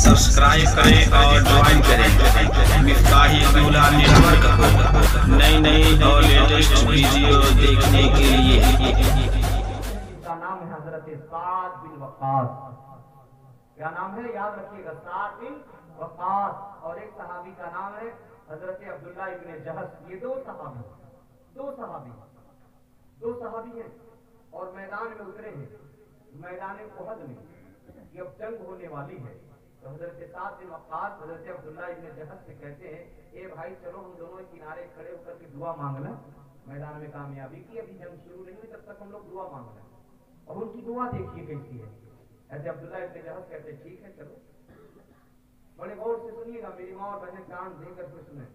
Subscribe करें और join करें मिफ्ताही दूल्हा नेटवर्क को नई नई और लेटेस्ट वीडियो देखने के लिए। का नाम है हजरत साद बिन वक्कास। क्या नाम है? याद रखिएगा, साद बिन वक्कास। और एक सहाबी का नाम है हजरत अब्दुल्ला इब्ने जहश। ये दो सहाबी हैं और मैदान में उतरे हैं, मैदान उहद में। ये अब जंग होने वाली है तो हजरत साद बिन वक्कास हजरत अब्दुल्ला इब्ने जहश से कहते हैं, ए भाई चलो हम दोनों किनारे खड़े होकर के दुआ मांग लें मैदान में कामयाबी की। अभी जंग शुरू नहीं हुई, तब तक हम लोग दुआ मांग लें। और उनकी दुआ देखिए कैसी है। ऐसे अब्दुल्ला इब्ने जहश कहते ठीक है चलो। बड़े गौर से सुनिएगा, मेरी माँ और बहन कान देकर के सुने,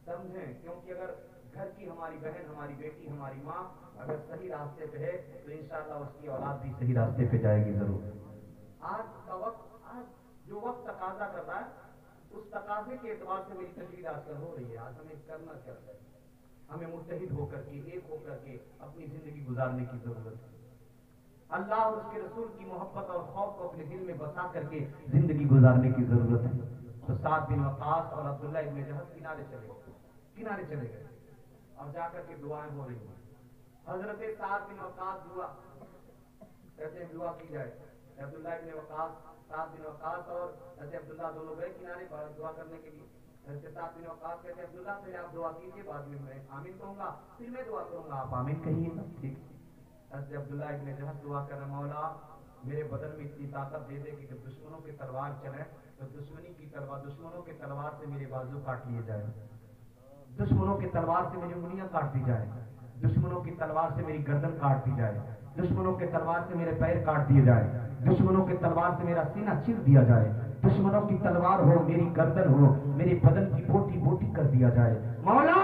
समझें, क्योंकि अगर घर की हमारी बहन, हमारी बेटी, हमारी माँ अगर सही रास्ते पे है तो इंशाअल्लाह उसकी औलाद भी सही रास्ते पे जाएगी जरूर। आज का वक्त, आज जो वक्त तकाजा कर रहा है, उस तकाजे के एतबार से मेरी तकरीर आजकल हो रही है। आज हमें करना क्या है? हमें मुत्तहिद होकर के, एक होकर के अपनी जिंदगी गुजारने की जरूरत है। अल्लाह और उसके रसूल की मोहब्बत और खौफ को अपने दिल में बसा करके जिंदगी गुजारने की जरूरत है। तो साद बिन वक्कास और अब्दुल्ला इब्ने जहश किनारे चले गए और जाकर के दुआएं हो रही हैं। हजरत साद बिन वक्कास दुआ कहते हैं, दुआ की जाए। अब्दुल्ला इब्ने वक्कास, साद बिन वक्कास और हजरत अब्दुल्ला दोनों गए किनारे पर दुआ करने के लिए। हजरत साद बिन वक्कास कहते हैं, अब्दुल्ला पहले आप दुआ कीजिए, बाद में मैं आमीन कहूंगा, फिर मैं दुआ करूंगा, आप आमीन कहिएगा। ठीक। हजरत अब्दुल्ला इब्ने जहश दुआ कर रहे, मौला मेरे बदन में इतनी ताकत दे दे कि जब दुश्मनों की तलवार चले तो दुश्मनों के तलवार से मेरे बाजू काट लिए जाए, दुश्मनों की तलवार से मेरी उंगलियां काट दी जाए, दुश्मनों की तलवार से मेरी गर्दन काट दी जाए, दुश्मनों के तलवार से मेरे पैर काट दिए जाए, दुश्मनों के तलवार से मेरा सीना चीर दिया जाए, दुश्मनों की तलवार हो, मेरी गर्दन हो, मेरे बदन की बोटी बोटी कर दिया जाए। मौला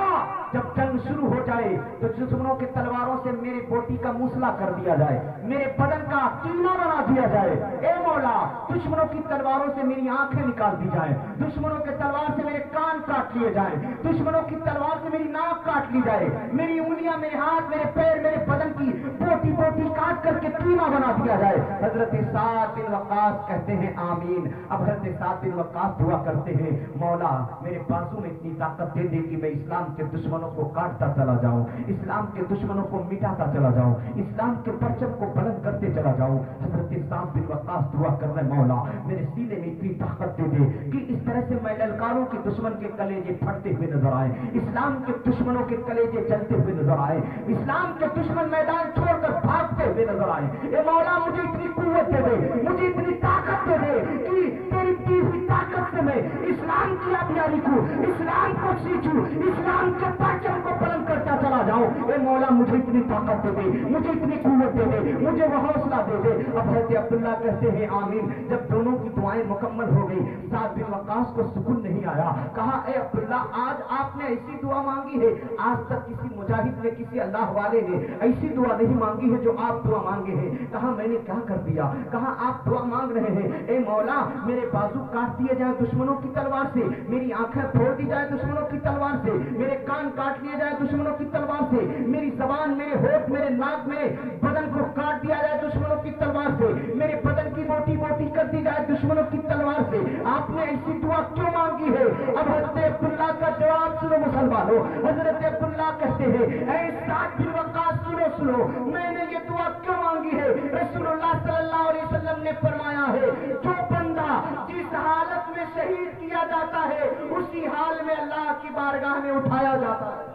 जब जंग शुरू हो जाए तो दुश्मनों के तलवारों से मेरी बोटी का मूसला कर दिया जाए, मेरे बदन का कीमा बना दिया जाए। ए मौला दुश्मनों की तलवारों से मेरी आंखें निकाल दी जाए, दुश्मनों के तलवार से मेरे कान काट लिए जाए, दुश्मनों की तलवार से मेरी नाक काट ली जाए, मेरी उंगलियां, मेरे हाथ, मेरे पैर, मेरे बदन की बोटी बोटी काट करके कीमा बना दिया जाए। हजरत साद बिन वक्कास कहते हैं आमीन। अब हजरत साद बिन वक्कास दुआ करते हैं, मौला मेरे बाजू में इतनी ताकत दे दे कि मैं इस्लाम के दुश्मनों को काटता चला जाऊं, इस्लाम के दुश्मनों को मिटाता चला जाऊं, इस्लाम के परचम को बुलंद करते चला जाऊं। हजरत साद बिन वक्कास दुआ कर रहे, मौला मेरे सीने में इतनी ताकत दे दे कि इस तरह से मैं ललकारूं कि दुश्मन के कलेजे फटते हुए नजर आए, इस्लाम के दुश्मनों के कलेजे जलते हुए नजर आए, इस्लाम के दुश्मन मैदान छोड़कर भागते हुए नजर आए। ए मौला मुझे इतनी कुव्वत दे दे, मुझे इतनी ताकत दे दे कि तेरी दी हुई ताकत से मैं इस्लाम की आबियारी को, इस्लाम को सींचूं, इस्लाम के परचम को बुलंद करता चला जाऊं। ए मौला मुझे इतनी ताकत दे दे, मुझे इतनी कुव्वत दे दे, मुझे वो हौसला दे दे। अब हजरत अब्दुल्ला कहते हैं आमीन। जब दोनों की दुआएं मुकम्मल हो गई, साद बिन वक्कास को सुकून नहीं आया। कहा, ए अब्दुल्ला आज आपने ऐसी दुआ मांगी है, आज तक किसी मुजाहिद ने, किसी अल्लाह वाले ने ऐसी दुआ नहीं मांगी है जो आप दुआ मांगे हैं। कहा, मैंने क्या कर दिया? कहा, आप दुआ मांग रहे हैं, ए मौला मेरे बाजू काट दिए जाए दुश्मनों की तलवार से, मेरी आंखें फोड़ दी जाए दुश्मनों की तलवार से, मेरे कान काट लिए जाए दुश्मनों की तलवार से, मेरी जबान, मेरे होठ, मेरे नाक, मेरे बदन को काट दिया जाए दुश्मनों की तलवार से, मेरे बदन की बोटी बोटी कर दी जाए दुश्मनों की तलवार से। आपने ऐसी दुआ क्यों मांगी है? अब हजरत अब्दुल्ला का जवाब सुनो मुसलमानों। हजरत अब्दुल्ला कहते हैं, ऐ साद बिन वक्कास सुनो, मैंने ये दुआ क्यों मांगी है? रसूलुल्लाह सल्लल्लाहु अलैहि वसल्लम ने फरमाया है, जो बंदा जिस हालत में शहीद किया जाता है उसी हाल में अल्लाह की बारगाह में उठाया जाता है।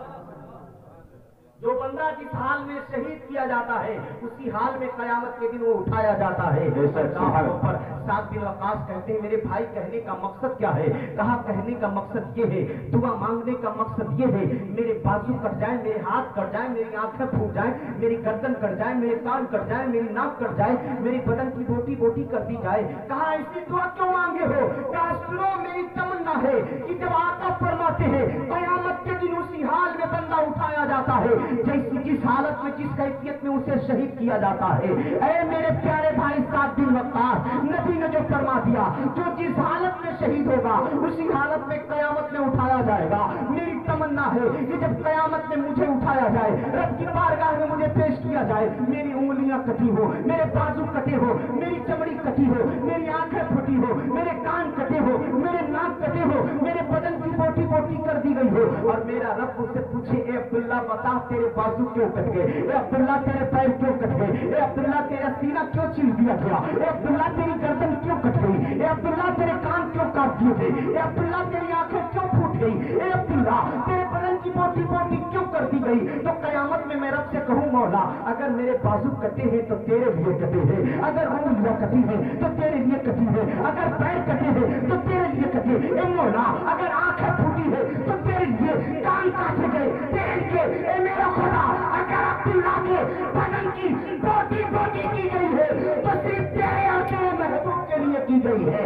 जो बंदा जिस हाल में शहीद किया जाता है उसी हाल में कयामत के दिन वो उठाया जाता है। पर साद बिन वक्कास कहते हैं, मेरे भाई कहने का मकसद क्या है? कहा, कहने का मकसद ये है, दुआ मांगने का मकसद ये है, मेरे बाजू कट जाए, मेरे हाथ कट जाए, मेरी आंखें फूट जाए, मेरी गर्दन कट जाए, मेरे कान कट जाए, मेरी नाक कट जाए, मेरी बदन की बोटी बोटी कर दी जाए। कहा, ऐसी दुआ क्यों मांगे हो? कहा, सुनो मेरी तमन्ना है कि जब आका फरमाते हैं कयामत के दिन उसी हाल में बंदा उठाया जाता है जैसी जिस हालत में, जिस कैफियत में उसे शहीद किया जाता है। ऐ मेरे प्यारे भाई साद बिन वक्कास, नबी ने जो फरमा दिया, जो जिस हालत में शहीद होगा उसी हालत में कयामत में उठाया जाएगा। मेरी तमन्ना है कि जब कयामत में मुझे उठाया जाए, रब की बारगाह में मुझे पेश किया जाए, मेरी उंगलियां कटी हो, मेरे बाजू कटे हो, मेरी चमड़ी कटी हो, मेरी आंखें फटी हो, मेरे कान कटे हो, मेरे नाक कटे हो, मेरे बदन की बोटी बोटी कर दी गई हो, और मेरा रब मुझसे पूछे ए अब्दुल्ला बता तेरे बाजू क्यों कट गए, ए अब्दुल्ला तेरे पैर क्यों कट गए, ए अब्दुल्ला तेरा सीना क्यों छील दिया गया, ए अब्दुल्ला तेरी गर्दन क्यों कट गई, ए अब्दुल्ला तेरे कान क्यों काट दिए गए, ए अब्दुल्ला तेरी आंखें क्यों फूट गई, ए अब्दुल्ला तेरे बदन की बोटी बोटी क्यों कर दी गई। तो कयामत में मैं रब से कहूँ मौला अगर मेरे बाजू कटे हैं तो तेरे लिए कटे हैं, अगर उंगलियां कटी है तो तेरे लिए कटी है, अगर पैर कटे हैं तो तेरे लिए कटे, ए मौला अगर आंखें फूटी है तो तेरे लिए, कान काटे गए तेरे लिए, ए मेरा खुदा अगर अब्दुल्ला के बदन की बोटी बोटी की गई है तो सिर्फ तेरे और तेरे महबूब के लिए की गई है।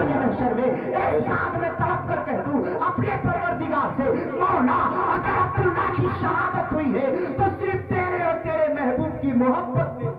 महशर में एक साथ में तड़प कर कह दूं अपने परवरदिगार से मौला अगर अब्दुल्ला की शहादत हुई है तो सिर्फ तेरे और तेरे महबूब की मोहब्बत में।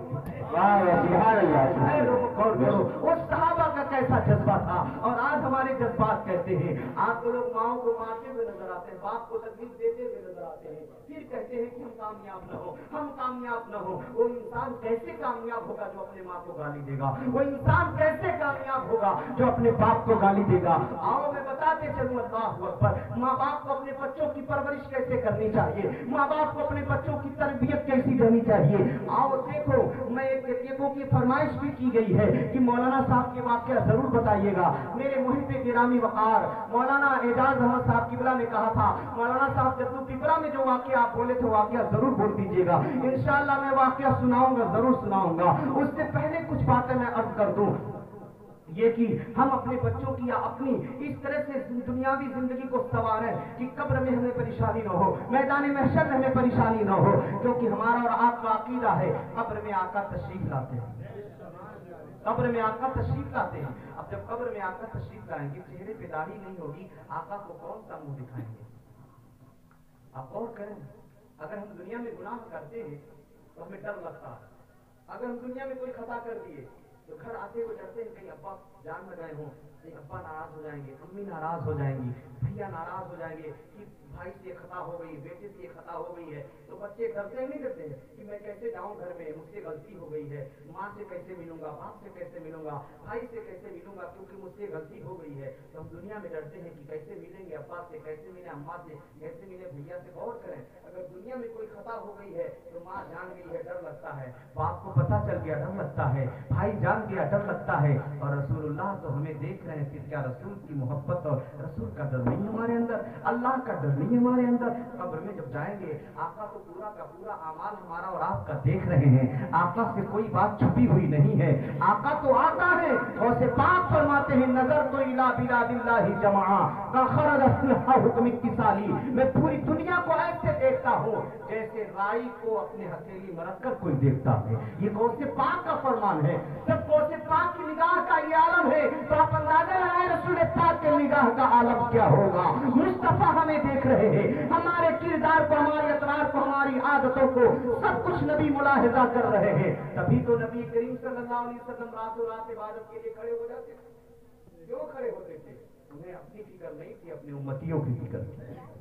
उस सहाबा का कैसा जज्बा था, और आज हमारे जज्बात कहते हैं, आज तो लोग माओ को मारते हुए नजर आते हैं, बाप को तकलीफ देते हुए नजर आते हैं, फिर कहते हैं कि हम कामयाब न हो, हम कामयाब न हो। वो इंसान कैसे कामयाब होगा जो अपने माँ को गाली देगा, वो इंसान कैसे कामयाब होगा जो अपने बाप को गाली देगा। आओ मैं बताते चलूं अल्लाहु अकबर, माँ बाप को अपने बच्चों की परवरिश कैसे करनी चाहिए, माँ बाप को अपने बच्चों की तरबियत कैसी देनी चाहिए। आओ देखो, मैं देखो कि फरमाइश भी की गई है कि मौलाना साहब के वाकया जरूर बताइएगा। मेरे मुहिब गिरामी वकार मौलाना एजाज अहमद साहब किबला ने कहा था, मौलाना साहब जब पिपरा में जो वाकया आप बोले थे वाकया जरूर बोल दीजिएगा, इंशाअल्लाह मैं वाकया सुनाऊंगा, जरूर सुनाऊंगा। उससे पहले कुछ बातें मैं अर्ज कर दूं, ये कि हम अपने बच्चों की या अपनी इस तरह से दुनियावी जिंदगी को संवारें कि कब्र में हमें परेशानी न हो, मैदान महशर में हमें परेशानी न हो, क्योंकि हमारा और आपका अकीदा है कब्र में आका तशरीफ लाते हैं, कब्र में आका तशरीफ लाते हैं। अब जब कब्र में आका तशरीफ लाएंगे, चेहरे पे दाढ़ी नहीं होगी, आका को कौन सा मुंह दिखाएंगे? आप गौर करें, अगर हम दुनिया में गुनाह करते हैं तो हमें डर लगता है, अगर हम दुनिया में कोई खता कर दिए तो घर आते हुए डरते हैं कहीं अब्बा जान न गए हों, कहीं अब्बा नाराज हो जाएंगे, अम्मी नाराज हो जाएंगी, भैया नाराज हो जाएंगे कि भाई से खता हो गई, बेटे से खता हो गई है। तो बच्चे डरते नहीं डरते हैं कि मैं कैसे जाऊं घर में, मुझसे गलती हो गई है, माँ से कैसे मिलूंगा, बाप से कैसे मिलूंगा, भाई से कैसे मिलूंगा क्योंकि मुझसे गलती हो गई है। तो हम दुनिया में डरते हैं कि कैसे मिलेंगे, अब्बा से कैसे मिले, अम्मा से कैसे मिले, भैया से। गौर करें, अगर दुनिया में कोई खता हो गई है तो माँ जान गई है, डर लगता है, बाप को पता चल गया, डर लगता है, भाई जान गया, डर लगता है। और रसूलुल्लाह तो हमें देख रहे हैं कि क्या रसूल की मोहब्बत और रसूल का डर नहीं हमारे अंदर, अल्लाह का डर नहीं हमारे अंदर। कब्र में जब जाएंगे, आका तो पूरा का पूरा आमाल हमारा और आपका देख रहे हैं, आका से कोई बात छुपी हुई नहीं है, आका तो आका है। और से पाक फरमाते हैं नजर तो इला बिलादिल्लाहि जमाआ का खरज हुक्म इत्तिसाली, मैं पूरी दुनिया को ऐसे देखता हूँ जैसे राई को अपने हथेली में रखकर कोई देखता है। ये गौसे पाक का फरमान है। जब गौसे पाक की निगाह का ये आलम है तो आप अंदाजा लगाए रसूल पाक के निगाह का आलम क्या होगा। मुस्तफा हमें देख रहे हैं, हमारे किरदार को, हमारे अतरार को, हमारी आदतों को, सब कुछ नबी मुलाहिजा कर रहे हैं। तभी तो नबी करीम सल्लल्लाहु अलैहि वसल्लम रातों रात इबादत के लिए खड़े हो जाते थे। क्यों खड़े होते थे? उन्हें अपनी फिक्र नहीं थी, अपने उम्मतियों की फिक्र थी।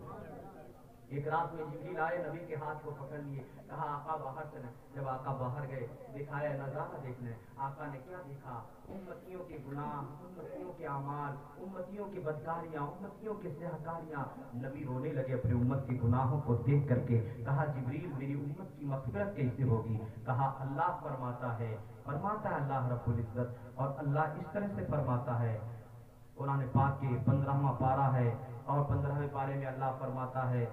एक रात में जिब्रील आए, नबी के हाथ को पकड़ लिए, कहा आका बाहर चले। जब आका बाहर गए, दिखाया नजारा देखने, आका ने क्या देखा? उम्मतियों के गुनाह, उम्मतियों के अमाल, उम्मतियों की बदकारियां, उम्मतियों की सहकारियां। नबी रोने लगे अपने उम्मत के गुनाहों को देख करके। कहा जिब्रील मेरी उम्मत की मग़फ़िरत कैसे होगी? कहा अल्लाह फरमाता है अल्लाह रब्बुल इज़्ज़त, और अल्लाह इस तरह से फरमाता है। कुरान पाक के 15वां पारा है और 15वें पारे में अल्लाह फरमाता है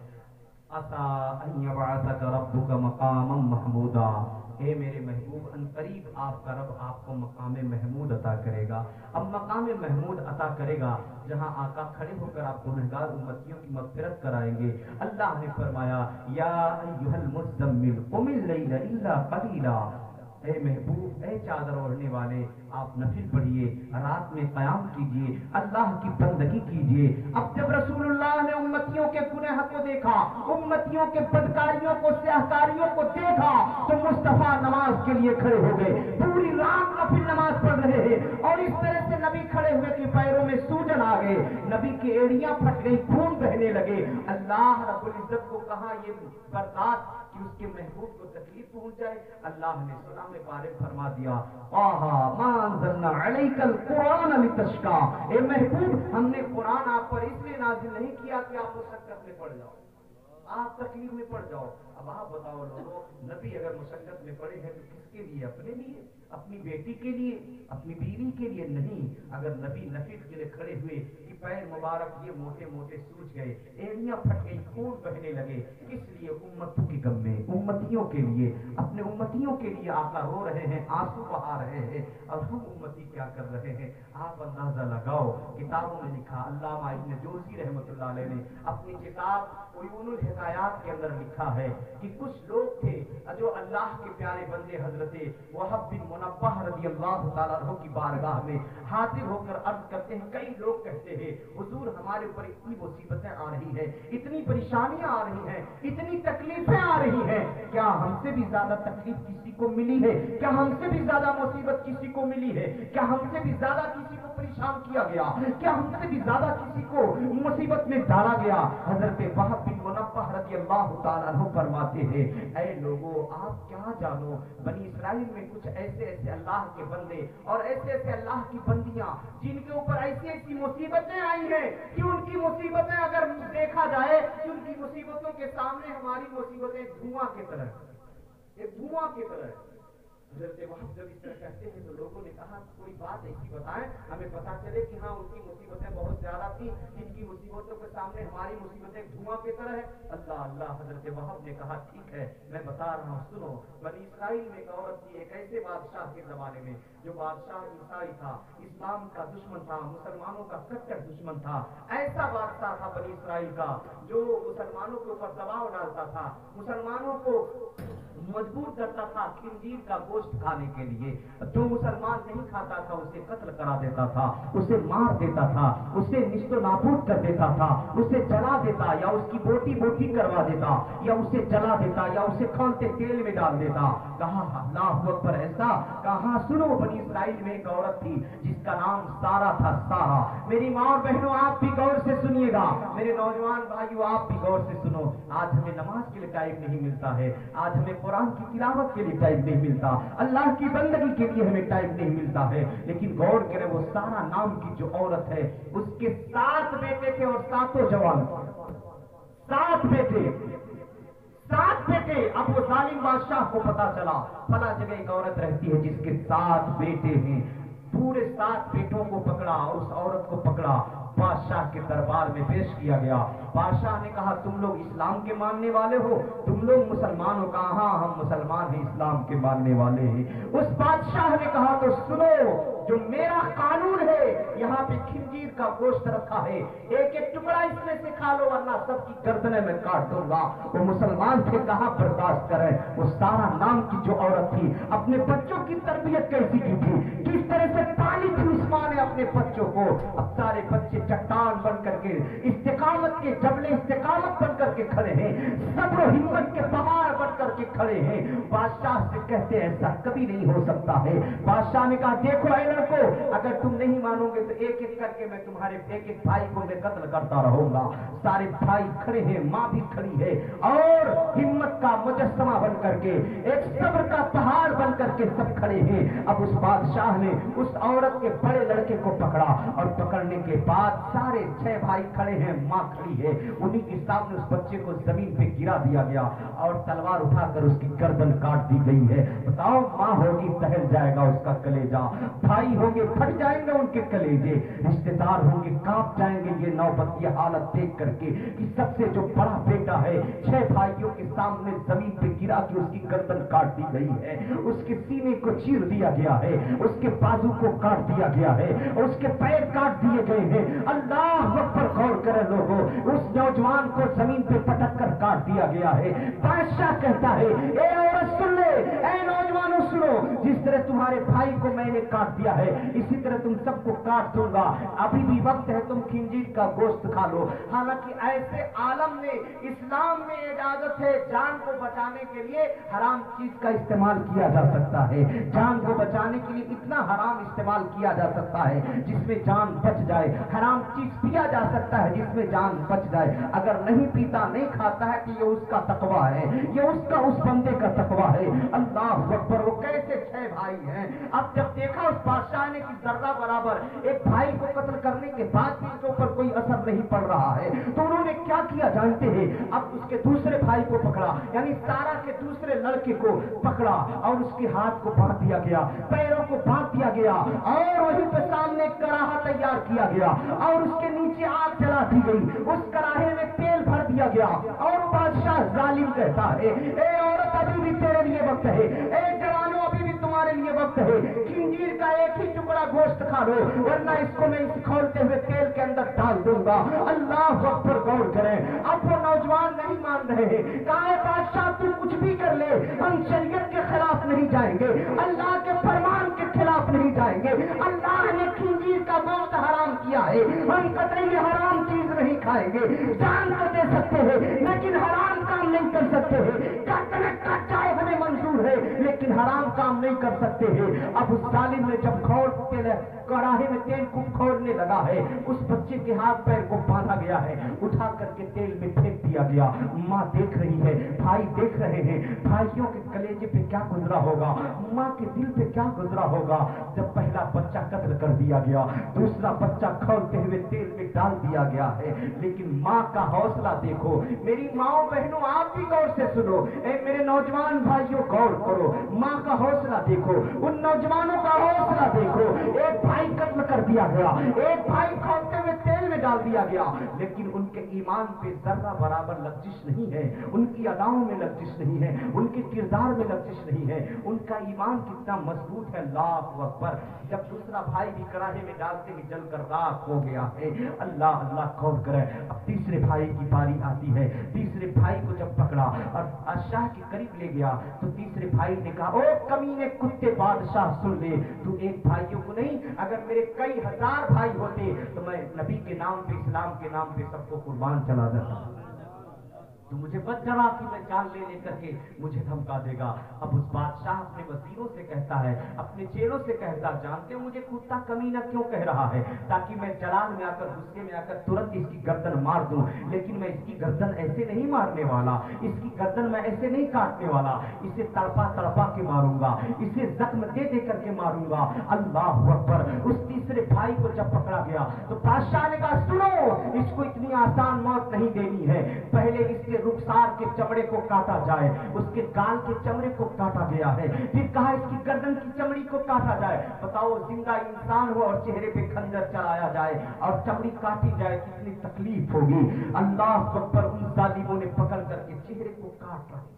असा अन यबअसक रब्बुका मक़ामम महमूदा, हे मेरे महबूब अनकरीब आपका रब आपको मकाम महमूद अता करेगा। अब मकाम महमूद अता करेगा जहां आका खड़े होकर आप गुनहगार उम्मतियों की मग़फ़िरत कराएंगे। अल्लाह ने फरमाया या अय्युहल मुज़्ज़म्मिल क़ुमिल लैला इल्ला क़लीला, ए महबूब, ए चादर ओढ़ने वाले, आप नफिल पढ़िए, रात में क़याम कीजिए, अल्लाह की बंदगी कीजिए। अब जब रसूलुल्लाह ने उम्मतियों के गुनाह को देखा, उम्मतियों के बदकारियों को, स्याहकारियों को देखा, तो मुस्तफा नमाज के लिए खड़े हो गए। पूरी रात नफिल नमाज पढ़ रहे हैं और इस तरह से नबी खड़े हुए कि पैरों में सूजन आ गए, नबी की एड़ियां फट गई, खून बहने लगे। अल्लाह रब्बुल इज्जत को कहा ये बर्दाश्त कि उसके महबूब को तकलीफ पहुंच जाए। अल्लाह ने सुना में बारे फरमा दिया, आहा मा अंज़लना अलैकल कुरान लितश्का, ए महबूब हमने कुरान आप पर इसलिए नाज़िल नहीं किया कि आप मुशक्कत में पड़ जाओ, आप तकलीफ में पड़ जाओ। अब आप बताओ लोगों, नबी अगर मुशक्कत में पड़े हैं तो किसके लिए? अपने लिए, अपनी बेटी के लिए, अपनी बीवी के लिए नहीं। अगर नबी नफीस के लिए खड़े हुए कि पैर मुबारक ये मोटे मोटे सूज गए, एड़ियां फट गई, खून बहने लगे, किस लिए? उम्मतों के गम में, उम्मतियों के लिए, अपने उम्मतियों के लिए आका रो रहे हैं, आंसू बहा रहे हैं। और हम उम्मती क्या कर रहे हैं? आप अंदाजा लगाओ। किताबों में लिखा, अल्लामा इब्न जोशी रहमतुल्लाह अलैह ने अपनी किताब उयूनुल हिकायात के अंदर लिखा है कि कुछ लोग थे जो अल्लाह के प्यारे बंदे हजरत वहब बिन मुनब्बह रज़ियल्लाहु ताला अन्हु की बारगाह में हाजिर होकर अर्ज करते हैं। कई लोग कहते हैं हुजूर हमारे ऊपर इतनी मुसीबतें आ रही हैं, इतनी परेशानियां आ रही हैं, इतनी तकलीफें आ रही हैं, क्या हमसे भी ज्यादा तकलीफ किसी को मिली है? क्या हमसे भी ज्यादा मुसीबत किसी को मिली है? क्या हमसे भी ज्यादा किसी को परेशान किया गया? क्या हमसे भी ज्यादा किसी को मुसीबत में डाला गया? हजरत वहब बिन मुनब्बह रज़ियल्लाहु ताला अन्हु फरमाते हैं, ऐ लोगों आप क्या जानो, बनी इस्राइल में कुछ ऐसे ऐसे अल्लाह के बंदे और ऐसे ऐसे अल्लाह की बंदियां जिनके ऊपर ऐसी ऐसी मुसीबतें आई हैं कि उनकी मुसीबतें अगर देखा जाए कि उनकी मुसीबतों के सामने हमारी मुसीबतें धुआं की तरह, एक धुआं की तरह। हज़रत वहब जब इस तरह कहते हैं तो लोगों ने कहा कोई बात ऐसी बताएं हमें पता चले कि हाँ उनकी मुसीबतें बहुत ज्यादा थी, जिनकी मुसीबतों के सामने हमारी मुसीबतें धुआं की तरह है। अल्लाह अल्लाह। हज़रत वहब ने कहा ठीक है मैं बता रहा हूँ, सुनो। बनी इस्राइल में एक औरत थी, एक ऐसे बादशाह के जमाने में जो बादशाह ईसाई था, इस्लाम का दुश्मन था, मुसलमानों का कट्टर दुश्मन था। ऐसा बादशाह था बनी इस्राइल का जो मुसलमानों के ऊपर दबाव डालता था, मुसलमानों को मजबूर करता था खिंजीर का गोश्त खाने के लिए। जो मुसलमान नहीं खाता था उसे कत्ल करा देता था, उसे मार देता था, उसे निस्तो नाबूद कर देता था, उसे जला देता या उसकी बोटी बोटी करवा देता या उसे जला देता या उसे खौलते तेल में डाल देता। कहा अल्लाह अकबर। ऐसा कहा। सुनो, बनी इस्राइल में एक औरत थी जिसका नाम सारा था। सारा। मेरी माँ और बहनों आप भी गौर से सुनिएगा, मेरे नौजवान भाइयों आप भी गौर से सुनो। आज हमें नमाज के लिए टाइम नहीं मिलता है, आज हमें कुरान की तिलावत के लिए टाइम नहीं मिलता, अल्लाह की बंदगी के लिए हमें टाइम नहीं मिलता है। लेकिन गौर करें, वो सारा नाम की जो औरत है उसके 7 बेटे थे और 7 जवान। 7 बेटे, 7 बेटे। अब वो जालिम बादशाह को पता चला फला जगह एक औरत रहती है जिसके 7 बेटे हैं। पूरे 7 बेटों को पकड़ा और उस औरत को पकड़ा, बादशाह के दरबार में पेश किया गया। बादशाह ने कहा तुम लोग इस्लाम के मानने वाले हो? तुम लोग मुसलमान हो? कहा हाँ हम मुसलमान हैं, इस्लाम के मानने वाले हैं। उस बादशाह ने कहा तो सुनो, जो मेरा कानून है यहाँ पे खिंजीर का गोश्त रखा है, एक एक टुकड़ा इसमें से खा लो वरना सबकी गर्दनें मैं काट दूंगा। वो मुसलमान थे, कहा बर्दाश्त करें। वो सारा नाम की जो औरत थी अपने बच्चों की तरबियत कैसी की थी, किस तरह से पाली थी उस माँ ने अपने बच्चों को। अब सारे बच्चे चट्टान बन करके इस्तिकामत के जबले इस्तिकामत बन करके खड़े हैं, सब्र हिम्मत के पहाड़ बन करके खड़े हैं। बादशाह से कहते ऐसा कभी नहीं हो सकता है। बादशाह ने कहा देखो ऐ लड़को, अगर तुम नहीं मानोगे तो एक एक करके मैं तुम्हारे एक एक भाई को मैं कत्ल करता रहूंगा। सारे भाई खड़े हैं, माँ भी खड़ी है और हिम्मत का मुजस्समा बन करके, एक सब्र का पहाड़ बन करके सब खड़े हैं। अब उस बादशाह ने उस औरत के बड़े लड़के को पकड़ा और पकड़ने के बाद सारे 6 भाई खड़े हैं, माँ खड़ी है, उन्हीं के सामने उस बच्चे को जमीन पे गिरा दिया गया और तलवार उठाकर उसकी गर्दन काट दी गई है। बताओ, माँ होगी टहल जाएगा उसका कलेजा, भाई होंगे फट जाएंगे उनके कलेजे, रिश्तेदार होंगे कांप जाएंगे ये नौबत की हालत देख करके कि सबसे जो बड़ा बेटा है 6 भाइयों के सामने जमीन पे गिरा के उसकी गर्दन काट दी गई है, उसके सीने को चीर दिया गया है, उसके बाजू को काट दिया गया है, उसके पैर काट दिए गए हैं। अल्लाह अकबर। गौर करें लोगों, उस नौजवान को जमीन पे पटक कर काट दिया गया है। बादशाह कहता है, ए औरत सुन ले, ए नौजवानों सुनो, जिस तरह तुम्हारे भाई को मैंने काट दिया है इसी तरह तुम सबको काट दूंगा। अभी भी वक्त है, तुम खिंजीर का गोश्त खा लो। हालांकि ऐसे आलम में इस्लाम में इजाजत है, जान को बचाने के लिए हराम चीज का इस्तेमाल किया जा सकता है। जान को बचाने के लिए इतना हराम इस्तेमाल किया जा सकता है जिसमें जान बच जाए। हराम चीज पिया जा सकता है जिसमें जान बच जाए। अगर नहीं पीता नहीं खाता है कि ये उसका तकवा है, ये उसका उस बंदे का तकवा है। अल्लाह अकबर। वो कैसे 6 भाई हैं। अब जब देखा उस बादशाह ने कि जर्रा बराबर एक भाई को कत्ल करने के बाद भी उसके ऊपर कोई असर नहीं पड़ रहा है, तो उन्होंने क्या किया जानते हैं? अब उसके दूसरे भाई को पकड़ा, यानी सारा के दूसरे लड़के को पकड़ा और उसके हाथ को बांध दिया गया, पैरों को बांध दिया गया और वहीं पे सामने कराहा तैयार किया गया और उसके नीचे आग जला दी गई। उस कराहे में तेल भर दिया गया और बादशाह जालिम कहता है, ए औरत अभी भी तेरे लिए वक्त है, ए जवानों अभी भी तुम्हारे लिए वक्त है। खिंजीर का एक ही टुकड़ा गोश्त खा लो वरना इसको मैं इस खोलते हुए तेल के अंदर डाल दूंगा। अल्लाह अकबर। गौर करें, अब वो नौजवान नहीं मान रहे हैं। कहा बादशाह तू कुछ भी कर ले, हम शरीयत के खिलाफ नहीं जाएंगे, अल्लाह के फरमान के खिलाफ नहीं जाएंगे। अल्लाह ने खिंजीर का गोश्त हराम किया है, हम कतई हराम चीज नहीं खाएंगे। जान तो दे सकते हैं लेकिन हराम काम नहीं कर सकते हैं। का चाय हमें मंजूर है लेकिन हराम काम नहीं कर सकते हैं। अब उस जालिम ने जब कड़ाहे में तेल को खोलने लगा है, उस बच्चे के हाथ पैर को बांधा गया है, उठा करके तेल में फेंक दिया गया। माँ देख रही है, भाई देख रहे हैं। भाइयों के कलेजे पे क्या गुजरा होगा, माँ के दिल पे क्या गुजरा होगा जब पहला बच्चा कत्ल कर दिया गया, दूसरा बच्चा खोलते हुए तेल में डाल दिया गया है। लेकिन माँ का हौसला देखो। मेरी माओ बहनों आप भी गौर से सुनो, मेरे नौजवान भाइयों गौर करो। माँ का हौसला देखो, उन नौजवानों का हौसला देखो। एक भाई कत्ल कर दिया गया, एक भाई खोलते हुए तेल में डाल दिया गया, लेकिन उनके ईमान पे जर्रा बराबर लग्जिश नहीं है, उनकी अदाओं में लग्जिश नहीं है, उनके किरदार में लग्जिश नहीं है। उनका ईमान कितना मजबूत है। अल्लाह अकबर। जब दूसरा भाई भी कड़ाहे में डालते ही जलकर राख हो गया है। अल्लाह अल्लाह गौर करें। अब तीसरे भाई की बारी आती है। तीसरे भाई को जब पकड़ा और बादशाह के करीब ले गया तो तीसरे भाई ने कहा, ओ कमीने कुत्ते बादशाह सुन ले, तू एक भाइयों को नहीं, अगर मेरे कई हजार भाई होते तो मैं नबी के नाम पे, इस्लाम के नाम पे सबको कुर्बान चला देता। तो मुझे बच जरा कि मैं जान ले लेकर के मुझे धमका देगा। अब उस बादशाह अपने वजीरों से कहता है, अपने चेलों से कहता, जानते हो मुझे कुत्ता कमीना क्यों कह रहा है? ताकि मैं जलाल में आकर, गुस्से में आकर तुरंत इसकी गर्दन मार दूं। लेकिन मैं इसकी गर्दन ऐसे नहीं मारने वाला, इसकी गर्दन मैं ऐसे नहीं काटने वाला, इसे तड़पा तड़पा के मारूंगा, इसे जख्म दे दे करके मारूंगा। अल्लाह अकबर। उस तीसरे भाई को जब पकड़ा गया तो बादशाह ने कहा, सुनो, इसको इतनी आसान मौत नहीं देनी है, पहले इसके रुखसार के चमड़े को काटा जाए। उसके गाल के चमड़े को काटा गया है, फिर कहा इसकी गर्दन की चमड़ी को काटा जाए। बताओ, जिंदा इंसान हो और चेहरे पे खंजर चलाया जाए और चमड़ी काटी जाए, कितनी तकलीफ होगी। अल्लाह अकबर। उन जालिमों ने पकड़ करके चेहरे को काट रहे,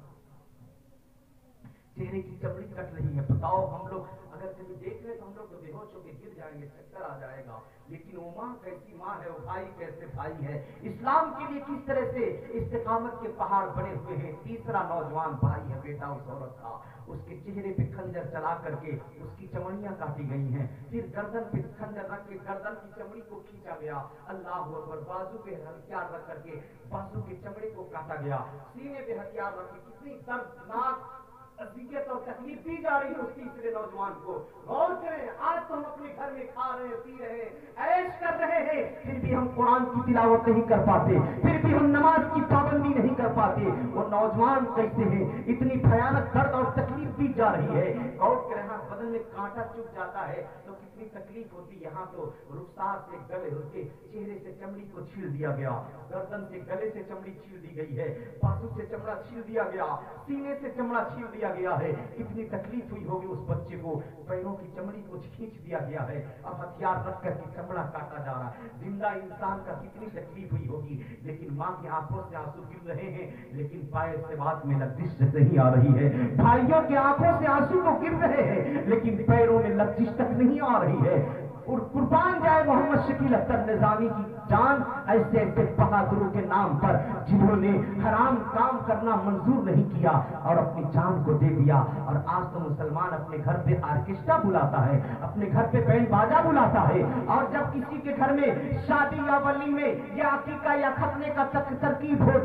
चेहरे की चमड़ी कट रही है। बताओ, हम लोग अगर कभी देख रहे तो हम लोग तो बेहोश होकर गिर जाएंगे, चक्कर आ जाएगा। लेकिन वो माँ कैसी माँ है, वो भाई कैसे भाई है। इस्लाम के लिए किस तरह से इस्तिकामत के पहाड़ बने हुए हैं। तीसरा नौजवान भाई है, बेटा उस औरत का, उसके चेहरे पे खंजर चला करके उसकी चमड़ियां काटी गई हैं। फिर गर्दन पे खंजर रख के गर्दन की चमड़ी को खींचा गया। अल्लाह अकबर। बाजू पे हथियार रख करके बाजू के चमड़े को काटा गया। सीने पे हथियार रख के कितनी दर्दनाक अज़ियत और तकलीफ दी जा रही है उस तीसरे नौजवान को। गौर करें, आज तो हम अपने घर में खा रहे हैं, पी रहे हैं, ऐश कर रहे हैं, फिर भी हम कुरान की तिलावत नहीं कर पाते, फिर भी हम नमाज की पाबंदी नहीं कर पाते। वो नौजवान कैसे हैं? इतनी भयानक दर्द और तकलीफ दी जा रही है। गौर करें, बदन में कांटा चुभ जाता है तो कितनी तकलीफ होती है। यहाँ तो रुखसार से गले होते चेहरे से चमड़ी को छील दिया गया, गर्दन से गले से चमड़ी छील दी गई है, बाजू से चमड़ा छील दिया गया, सीने से चमड़ा छील दिया गया है। कितनी तकलीफ हुई होगी उस बच्चे को। पैरों की चमड़ी को खींच दिया गया है, अब हथियार रख करके चमड़ा काटा जा रहा है। जिंदा इंसान का कितनी तकलीफ हुई होगी। लेकिन माँ की आंखों से आंसू गिर रहे हैं, लेकिन पाए से बात में लग्जिश नहीं आ रही है। भाइयों की आंखों से आंसू तो गिर रहे हैं, लेकिन पैरों में लग्जिश तक नहीं आ रही है। और कुर्बान जाए मोहम्मद शकील अख्तर निजामी की जान ऐसे ऐसे बहादुरों के नाम पर जिन्होंने हराम काम करना मंजूर नहीं किया और अपनी जान को दे दिया। और आज तो मुसलमान अपने घर पे आर्केस्ट्रा बुलाता है, अपने घर पे बैंड बाजा बुलाता है, और जब किसी के घर में शादी या वली में या अकीका या खतने का तरकीब हो,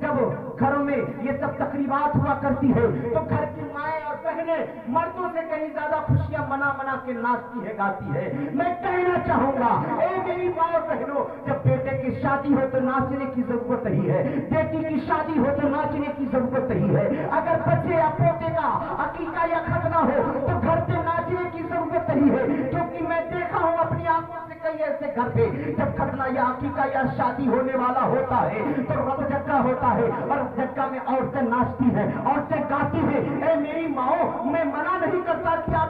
जब घरों में ये सब तकरीबात हुआ करती है तो घर की माएँ और बहनें मर्दों से कहीं ज्यादा खुशियां मना मना के नाचती है, गाती है। मैं कहना चाहूंगा, ए मेरी माँ और बहनों, जब बेटे की शादी हो तो नाचने की जरूरत ही है, बेटी की शादी हो तो नाचने की जरूरत ही है। अगर बच्चे या पोते का अकीका या खतना हो तो घर पे नाचने की जरूरत ही है, क्योंकि मैं देखा हूँ अपनी आंखों से कई ऐसे घर पे जब खतना या अकीका या शादी होने वाला होता है तो रब जग्गा होता है, और जग्गा में औरतें नाचती हैं, औरतें गाती हैं। ए मेरी माओ, मैं मना नहीं करता कि आप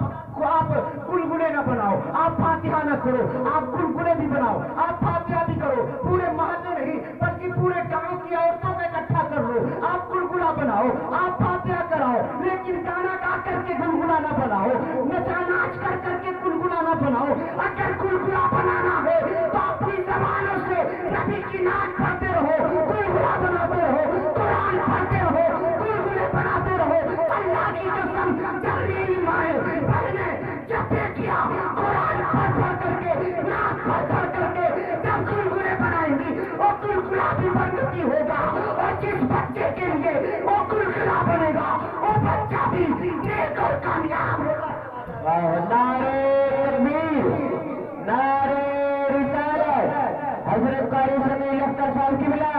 गुलगुले न बनाओ, आप फातिहा न करो, आप गुलगुले भी बनाओ, आप फातिहा भी करो, पूरे महल्ले नहीं बल्कि पूरे गांव की औरतों को इकट्ठा कर लो, आप गुलगुला बनाओ, आप फातिहा कराओ, लेकिन गाना गा करके गुलगुला न बनाओ, नचा नाच कर करके गुलगुला न बनाओ। अगर गुलगुला बनाना है तो अपनी जबानों से नबी की नाच पढ़ते रहो, गुलगुला बनाते रहो, कुरान पढ़ते रहो, गुलगुले बनाते रहो। अल्लाह की कसम, जब मेरी माए बहने जब बेटियां कुरान पढ़ करके नाच पढ़ करके जब गुलगुले बनाएंगी वो गुलगुला भी बरकती होगा, और जिस बच्चे के लिए वो गुलगुला बनेगा वो बच्चा भी नेक और कामयाब होगा। नारे तकबीर, नारे रिसालत, हजरत कारी समीर अख्तर साहब की बिला।